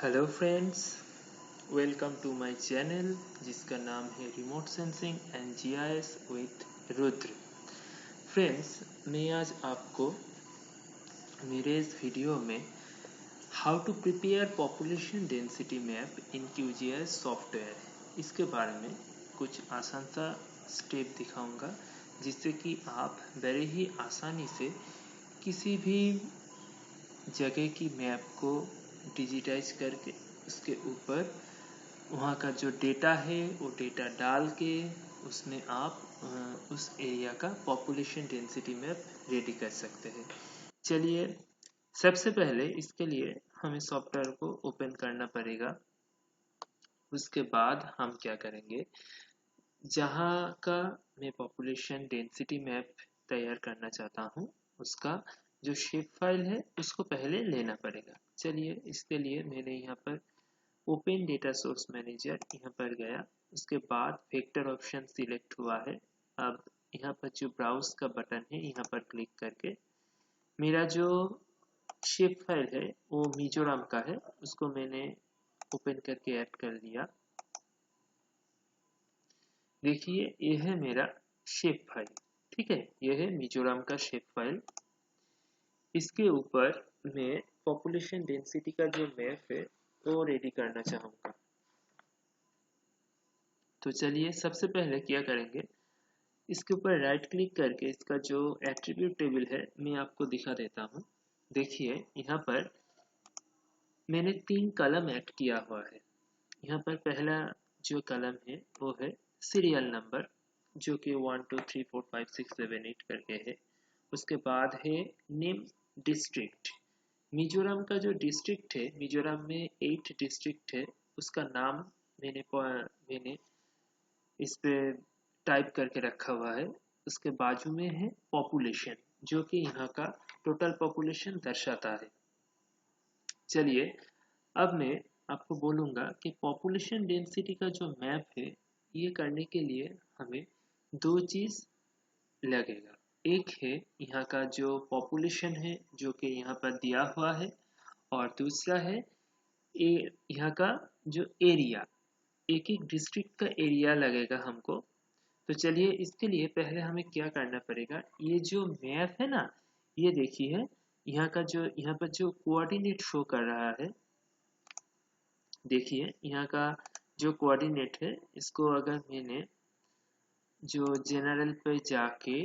Hello friends, welcome to my channel जिसका नाम है remote sensing and GIS with Rudra. Friends, मैं आज आपको मेरे इस वीडियो में how to prepare population density map in QGIS software इसके बारे में कुछ आसान सा स्टेप दिखाऊंगा, जिससे कि आप बड़े ही आसानी से किसी भी जगह की मैप को डिजिटाइज करके उसके ऊपर वहाँ का जो डेटा है वो डेटा डाल के उसमें आप उस एरिया का पॉपुलेशन डेंसिटी मैप रेडी कर सकते हैं। चलिए, सबसे पहले इसके लिए हमें सॉफ्टवेयर को ओपन करना पड़ेगा। उसके बाद हम क्या करेंगे, जहाँ का मैं पॉपुलेशन डेंसिटी मैप तैयार करना चाहता हूँ उसका जो शेप फाइल है उसको पहले लेना पड़ेगा। चलिए, इसके लिए मैंने यहाँ पर ओपन डेटा सोर्स मैनेजर यहाँ पर गया। उसके बाद वेक्टर ऑप्शन सिलेक्ट हुआ है। अब यहाँ पर जो ब्राउज का बटन है यहाँ पर क्लिक करके मेरा जो शेप फाइल है वो मिजोरम का है, उसको मैंने ओपन करके ऐड कर लिया। देखिए, ये है मेरा शेप फाइल। ठीक है, ये है मिजोरम का शेप फाइल। इसके ऊपर मैं पॉपुलेशन डेंसिटी का जो मैप है वो रेडी करना चाहूँगा। तो चलिए, सबसे पहले क्या करेंगे, इसके ऊपर राइट क्लिक करके इसका जो एट्रीब्यूट टेबल है मैं आपको दिखा देता हूँ। देखिए, यहाँ पर मैंने 3 कॉलम ऐड किया हुआ है। यहाँ पर पहला जो कॉलम है वो है सीरियल नंबर, जो कि 1 2 3 4 5 6 7 8 करके है। उसके बाद है नेम डिस्ट्रिक्ट। मिजोरम का जो डिस्ट्रिक्ट है, मिजोरम में 8 डिस्ट्रिक्ट है, उसका नाम मैंने इस पे टाइप करके रखा हुआ है। उसके बाजू में है पॉपुलेशन, जो कि यहाँ का टोटल पॉपुलेशन दर्शाता है। चलिए, अब मैं आपको बोलूँगा कि पॉपुलेशन डेंसिटी का जो मैप है ये करने के लिए हमें 2 चीज़ लगेगा। एक है यहाँ का जो पॉपुलेशन है जो कि यहाँ पर दिया हुआ है, और दूसरा है यहाँ का जो एरिया, एक एक डिस्ट्रिक्ट का एरिया लगेगा हमको। तो चलिए, इसके लिए पहले हमें क्या करना पड़ेगा, ये जो मैप है ना, ये देखिए यहाँ पर जो कोऑर्डिनेट शो कर रहा है। देखिए, यहाँ का जो कोऑर्डिनेट है इसको अगर मैंने जो जनरल पे जाके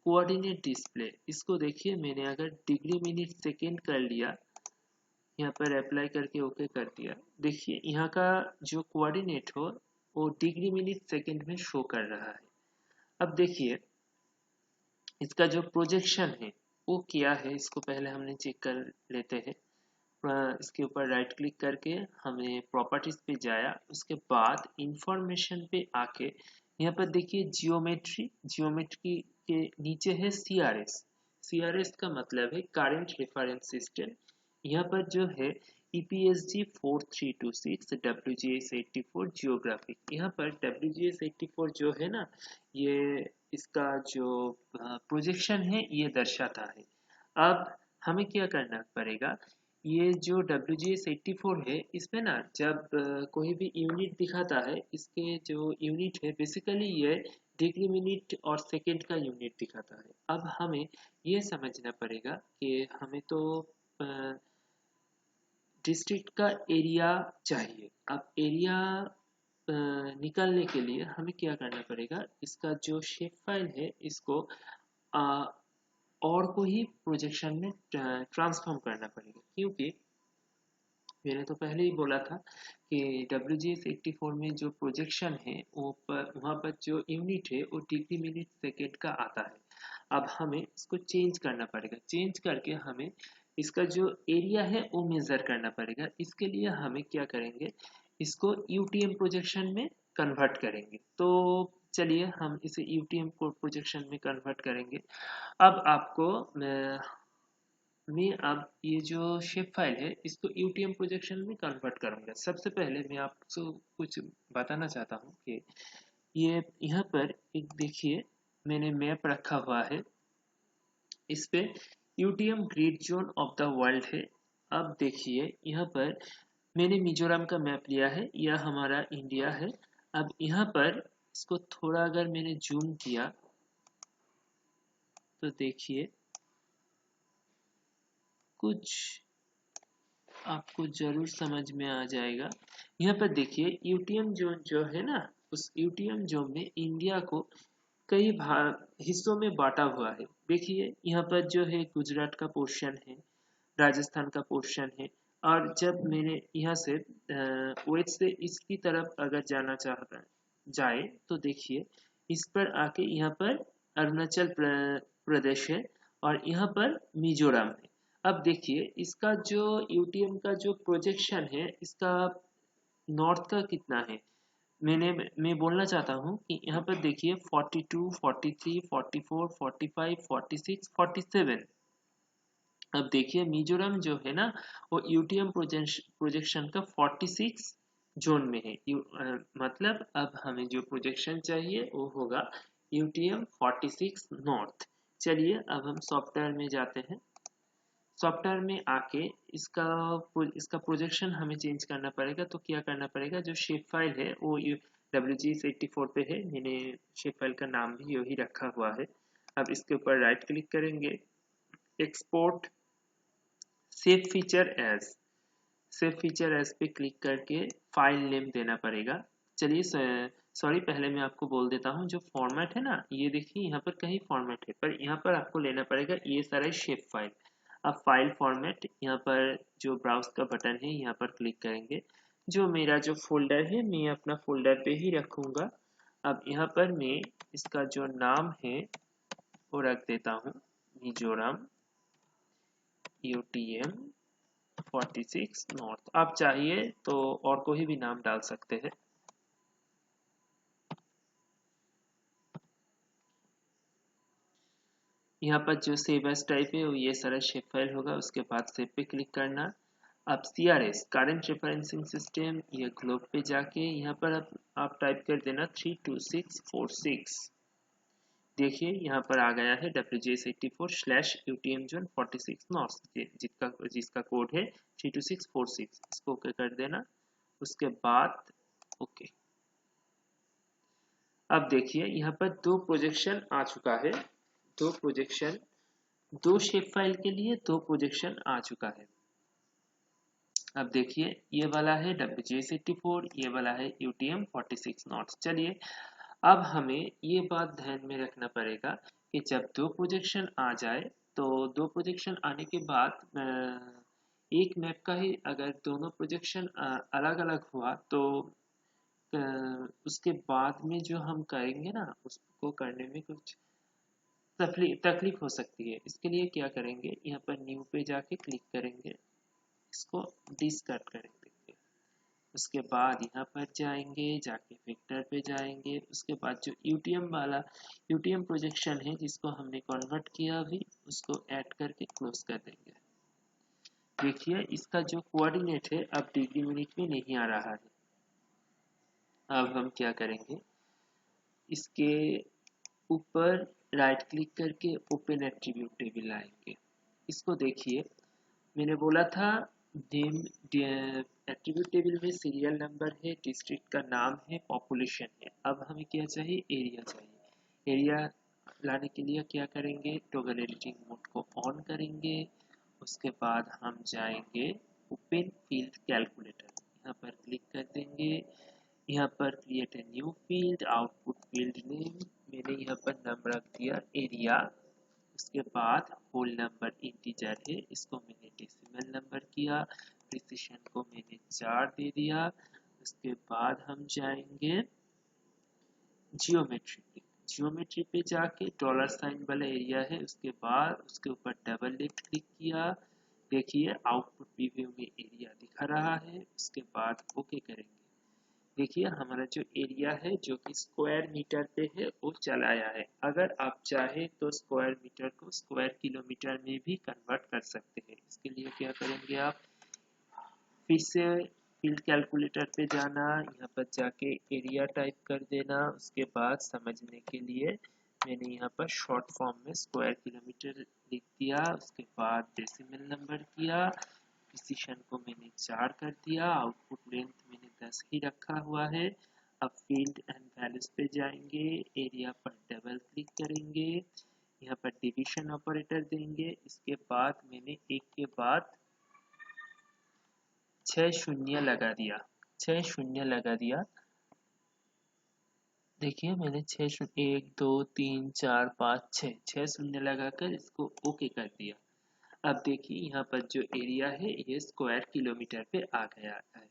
कोऑर्डिनेट डिस्प्ले, इसको देखिए, मैंने अगर डिग्री मिनट सेकेंड कर लिया, यहाँ पर अप्लाई करके ओके कर दिया। देखिए, यहाँ का जो कोऑर्डिनेट हो वो डिग्री मिनट सेकेंड में शो कर रहा है। अब देखिए, इसका जो प्रोजेक्शन है वो क्या है, इसको पहले हमने चेक कर लेते हैं। इसके ऊपर राइट क्लिक करके हमें प्रॉपर्टीज पे जाया। उसके बाद इंफॉर्मेशन पे आके यहाँ पर देखिए जियोमेट्री, जियोमेट्री के नीचे है CRS। CRS का मतलब है करंट रेफरेंस सिस्टम। यहाँ पर जो है EPSG 4326 WGS 84 जियोग्राफिक। यहाँ पर WGS 84 जो है ना, ये इसका जो प्रोजेक्शन है ये दर्शाता है। अब हमें क्या करना पड़ेगा, ये जो WGS 84 है इसमें ना जब कोई भी यूनिट दिखाता है, इसके जो यूनिट है बेसिकली ये डिग्री मिनट और सेकंड का यूनिट दिखाता है। अब हमें ये समझना पड़ेगा कि हमें तो डिस्ट्रिक्ट का एरिया चाहिए। अब एरिया निकालने के लिए हमें क्या करना पड़ेगा, इसका जो शेप फाइल है इसको और को ही प्रोजेक्शन में ट्रांसफॉर्म करना पड़ेगा, क्योंकि मैंने तो पहले ही बोला था कि WGS 84 में जो प्रोजेक्शन है वो वहाँ पर जो यूनिट है वो डिग्री मिनट सेकेंड का आता है। अब हमें इसको चेंज करना पड़ेगा। चेंज करके हमें इसका जो एरिया है वो मेजर करना पड़ेगा। इसके लिए हमें क्या करेंगे, इसको UTM प्रोजेक्शन में कन्वर्ट करेंगे। तो चलिए, हम इसे UTM प्रोजेक्शन में कन्वर्ट करेंगे। अब आपको मैं अब ये जो शेप फाइल है इसको UTM प्रोजेक्शन में कन्वर्ट करूंगा। सबसे पहले मैं आपको कुछ बताना चाहता हूँ कि ये यहाँ पर एक देखिए, मैंने मैप रखा हुआ है। इस पे UTM grid zone of the world है। अब देखिए, यहाँ पर मैंने मिजोरम का मैप लिया है, यह हमारा इंडिया है। अब यहाँ पर इसको थोड़ा अगर मैंने जूम किया तो देखिए कुछ आपको जरूर समझ में आ जाएगा। यहाँ पर देखिए यूटीएम जोन जो है ना, उस यूटीएम जोन में इंडिया को कई हिस्सों में बांटा हुआ है। देखिए यहाँ पर जो है गुजरात का पोर्शन है, राजस्थान का पोर्शन है, और जब मैंने यहाँ से वेस्ट से इसकी तरफ अगर जाना चाह रहा जाए तो देखिए इस पर आके यहाँ पर अरुणाचल प्रदेश है और यहाँ पर मिजोरम है। अब देखिए इसका जो यूटीएम का जो प्रोजेक्शन है इसका नॉर्थ का कितना है, मैं बोलना चाहता हूँ कि यहाँ पर देखिए 42, 43, 44, 45, 46, 47। अब देखिए मिजोरम जो है ना वो यूटीएम प्रोजेक्शन का 46 जोन में है। मतलब अब हमें जो प्रोजेक्शन चाहिए वो होगा यूटीएम 46 नॉर्थ। चलिए अब हम सॉफ्टवेयर में जाते हैं। सॉफ्टवेयर में आके इसका प्रोजेक्शन हमें चेंज करना पड़ेगा। तो क्या करना पड़ेगा, जो शेप फाइल है वो WGS84 पे है, मैंने शेप फाइल का नाम भी यही रखा हुआ है। अब इसके ऊपर राइट क्लिक करेंगे, एक्सपोर्ट सेव फीचर एज पे क्लिक करके फाइल नेम देना पड़ेगा। चलिए सॉरी, पहले मैं आपको बोल देता हूँ जो फॉर्मेट है ना, ये देखिए यहाँ पर कहीं फॉर्मेट है, पर यहाँ पर आपको लेना पड़ेगा ये सारा शेप फाइल। अब फाइल फॉर्मेट, यहाँ पर जो ब्राउज का बटन है यहाँ पर क्लिक करेंगे। जो मेरा जो फोल्डर है मैं अपना फोल्डर पे ही रखूंगा। अब यहाँ पर मैं इसका जो नाम है वो रख देता हूँ मिजोरम यूटीएम 46 नॉर्थ। आप चाहिए तो और कोई भी नाम डाल सकते हैं। यहाँ पर जो सेव एज टाइप है वो ये सारा शेप फाइल होगा, उसके बाद सेव पे क्लिक करना। अब CRS करंट रेफरेंसिंग सिस्टम, ये ग्लोब पे जाके यहाँ पर आप टाइप कर देना 32646। देखिए यहाँ पर आ गया है WGS84/UTM Zone 46 नॉर्थ, जिसका कोड है 32646। इसको ओके कर देना, उसके बाद ओके। अब देखिए यहाँ पर दो प्रोजेक्शन आ चुका है, दो शेप फाइल के लिए दो प्रोजेक्शन आ चुका है। अब देखिए ये वाला है WGS84, ये वाला है UTM 46 नॉट्स। चलिए अब हमें ये बात ध्यान में रखना पड़ेगा कि जब दो प्रोजेक्शन आ जाए तो दो प्रोजेक्शन आने के बाद एक मैप का ही अगर दोनों प्रोजेक्शन अलग अलग हुआ तो उसके बाद में जो हम करेंगे ना उसको करने में कुछ तकलीफ हो सकती है। इसके लिए क्या करेंगे, यहाँ पर न्यू पे जाके क्लिक करेंगे, इसको डिस्कार्ड कर देंगे। उसके बाद यहाँ पर जाएंगे, जाके वेक्टर पे जाएंगे, उसके बाद जो यूटीएम प्रोजेक्शन है जिसको हमने कन्वर्ट किया अभी, उसको ऐड करके क्लोज कर देंगे। देखिए इसका जो कोऑर्डिनेट है अब डिग्री मिनट में नहीं आ रहा है। अब हम क्या करेंगे, इसके ऊपर राइट क्लिक करके ओपन एट्रीब्यूट टेबल लाएंगे। इसको देखिए मैंने बोला था नेम एट्रीब्यूट टेबल में सीरियल नंबर है, डिस्ट्रिक्ट का नाम है, पॉपुलेशन है। अब हमें क्या चाहिए, एरिया चाहिए। एरिया लाने के लिए क्या करेंगे, टॉगल एडिटिंग मोड को ऑन करेंगे। उसके बाद हम जाएंगे ओपन फील्ड कैलकुलेटर, यहाँ पर क्लिक कर देंगे। यहाँ पर create a new field, output field name मैंने यहाँ पर नाम रख दिया एरिया। उसके बाद होल नंबर इंटीजर है, इसको मैंने डेसिमल नंबर किया, प्रिसिशन को मैंने 4 दे दिया। उसके बाद हम जाएंगे जियोमेट्री पे जाके डॉलर साइन वाला एरिया है, उसके बाद उसके ऊपर डबल लेफ्ट क्लिक किया। देखिए आउटपुट प्रीव्यू में एरिया दिखा रहा है। उसके बाद ओके करेंगे। देखिए हमारा जो एरिया है जो कि स्क्वायर मीटर पे है वो चला आया है। अगर आप चाहे तो स्क्वायर मीटर को स्क्वायर किलोमीटर में भी कन्वर्ट कर सकते हैं। इसके लिए क्या करेंगे, आप फिर से फील्ड कैलकुलेटर पे जाना, यहाँ पर जाके एरिया टाइप कर देना। उसके बाद समझने के लिए मैंने यहाँ पर शॉर्ट फॉर्म में स्क्वायर किलोमीटर लिख दिया। उसके बाद डेसिमल नंबर किया, प्रिसिशन को मैंने 4 कर दिया, आउटपुट लेंथ मैंने 10 ही रखा हुआ है। अब फील्ड एंड वैल्यूज पे जाएंगे, एरिया पर डबल क्लिक करेंगे, यहाँ पर डिवीजन ऑपरेटर देंगे, इसके बाद मैंने एक के बाद 6 शून्य लगा दिया, 6 शून्य लगा दिया। देखिए मैंने 6 शून्य 1 2 3 4 5 6 शून्य लगाकर इसको ओके कर दिया। अब देखिए यहाँ पर जो एरिया है ये स्क्वायर किलोमीटर पे आ गया है।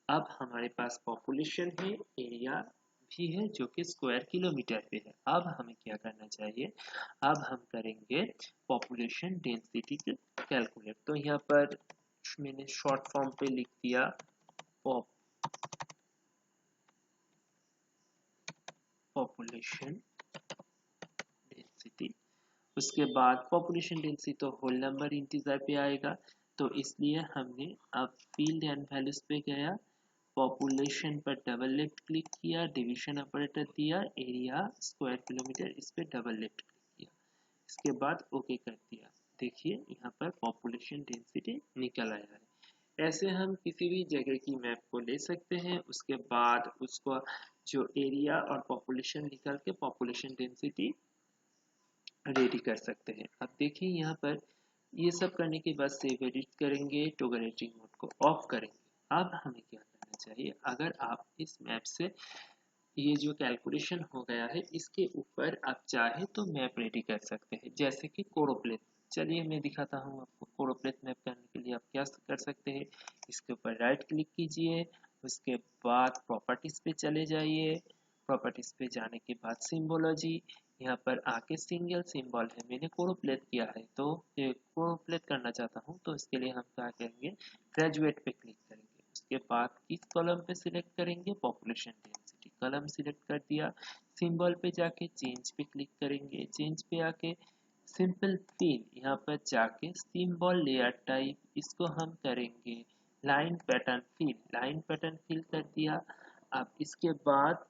अब हमारे पास पॉपुलेशन है, एरिया भी है जो कि स्क्वायर किलोमीटर पे है। अब हमें क्या करना चाहिए, अब हम करेंगे पॉपुलेशन डेंसिटी कैलकुलेट। तो यहाँ पर मैंने शॉर्ट फॉर्म पे लिख दिया पॉपुलेशन डेंसिटी। उसके बाद पॉपुलेशन डेंसिटी तो होल नंबर इंटीजर पे आएगा, तो इसलिए हमने अब फील्ड एंड वैल्यूज पे गया, पॉपुलेशन पर डबल लेफ्ट क्लिक किया, डिवीजन ऑपरेटर दिया, एरिया स्क्वायर किलोमीटर इस पे डबल लेफ्ट क्लिक किया, इसके बाद ओके कर दिया। देखिए यहाँ पर पॉपुलेशन डेंसिटी निकल आया है। ऐसे हम किसी भी जगह की मैप को ले सकते हैं, उसके बाद उसको जो एरिया और पॉपुलेशन निकल के पॉपुलेशन डेंसिटी रेडी कर सकते हैं। अब देखिए यहाँ पर ये सब करने के बाद सेव एडिट करेंगे, टॉगल एडिटिंग मोड को ऑफ करेंगे। अब हमें क्या करना चाहिए, अगर आप इस मैप से ये जो कैलकुलेशन हो गया है इसके ऊपर आप चाहे तो मैप रेडी कर सकते हैं, जैसे कि कोरोप्लेट। चलिए मैं दिखाता हूँ आपको। कोरोप्लेट मैप करने के लिए आप क्या कर सकते हैं, इसके ऊपर राइट क्लिक कीजिए, उसके बाद प्रॉपर्टीज पे चले जाइए, प्रॉपर्टीज पे जाने के बाद सिंबोलॉजी, यहाँ पर आके सिंगल सिंबल है, मैंने कोरोप्लेट किया है तो ये कोरोप्लेट करना चाहता हूँ, तो इसके लिए हम क्या करेंगे, ग्रेजुएट पे क्लिक करेंगे, उसके बाद किस कॉलम पे सिलेक्ट करेंगे, पॉपुलेशन डेंसिटी कॉलम सिलेक्ट कर दिया, सिंबल पे जाके चेंज पे क्लिक करेंगे, चेंज पे आके सिंपल फिल, यहाँ पर जाके सिंबल लेयर टाइप इसको हम करेंगे line pattern fill, line pattern fill कर दिया। अब इसके बाद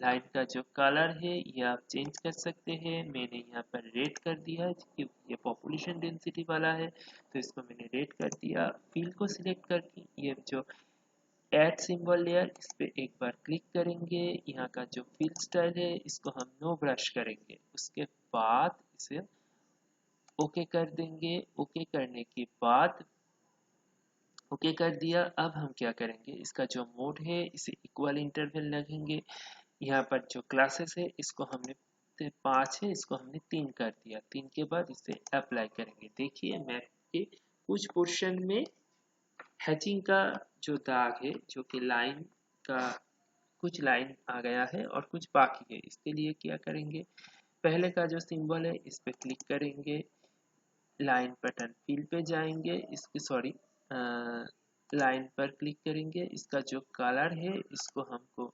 लाइन का जो कलर है ये आप चेंज कर सकते हैं, मैंने यहाँ पर रेड कर दिया क्योंकि ये पॉपुलेशन डेंसिटी वाला है तो इसको मैंने रेड कर दिया। फिल को सिलेक्ट करके ये जो ऐड सिंबल लेयर इस पे एक बार क्लिक करेंगे, यहाँ का जो फिल स्टाइल है इसको हम नो ब्रश करेंगे, उसके बाद इसे ओके कर देंगे। ओके करने के बाद ओके कर दिया। अब हम क्या करेंगे, इसका जो मोड है इसे इक्वल इंटरवल लगेंगे, यहाँ पर जो क्लासेस है इसको हमने 5 है इसको हमने 3 कर दिया, 3 के बाद इसे अप्लाई करेंगे। देखिए मैप के कुछ पोर्शन में हैचिंग का जो दाग है जो कि लाइन का कुछ लाइन आ गया है और कुछ बाकी है, इसके लिए क्या करेंगे, पहले का जो सिंबल है इस पे क्लिक करेंगे, लाइन पैटर्न फिल पे जाएंगे, इसकी सॉरी लाइन पर क्लिक करेंगे, इसका जो कलर है इसको हमको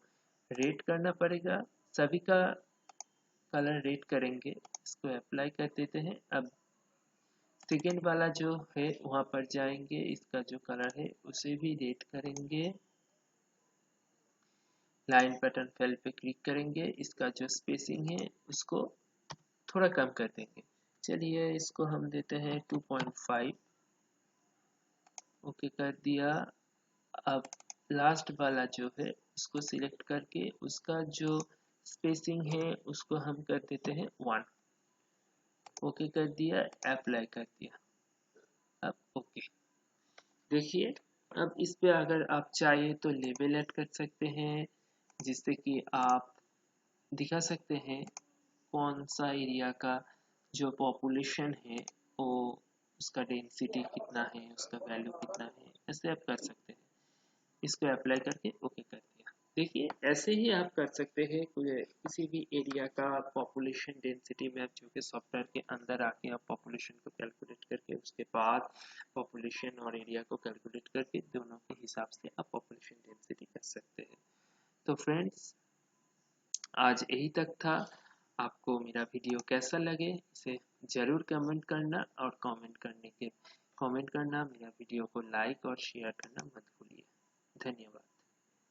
रेड करना पड़ेगा, सभी का कलर रेड करेंगे, इसको अप्लाई कर देते हैं। अब सेकेंड वाला जो है वहां पर जाएंगे, इसका जो कलर है उसे भी रेड करेंगे, लाइन पैटर्न फिल पे क्लिक करेंगे, इसका जो स्पेसिंग है उसको थोड़ा कम कर देंगे, चलिए इसको हम देते हैं 2.5, ओके कर दिया। अब लास्ट वाला जो है उसको सिलेक्ट करके उसका जो स्पेसिंग है उसको हम कर देते हैं 1, ओके कर दिया, अप्लाई कर दिया। अब ओके देखिए, अब इस पे अगर आप चाहे तो लेबल ऐड कर सकते हैं, जिससे कि आप दिखा सकते हैं कौन सा एरिया का जो पॉपुलेशन है वो उसका डेंसिटी कितना है, उसका वैल्यू कितना है, ऐसे आप कर सकते हैं। इसको अप्लाई करके ओके कर दिया। देखिए ऐसे ही आप कर सकते हैं किसी भी एरिया का पॉपुलेशन डेंसिटी मैप, जो कि सॉफ्टवेयर के अंदर आके आप पॉपुलेशन को कैलकुलेट करके उसके बाद पॉपुलेशन और एरिया को कैलकुलेट करके दोनों के हिसाब से आप पॉपुलेशन डेंसिटी कर सकते हैं। तो फ्रेंड्स आज यही तक था। आपको मेरा वीडियो कैसा लगे इसे ज़रूर कमेंट करना, और कमेंट करना, मेरा वीडियो को लाइक और शेयर करना मत भूलिए। धन्यवाद।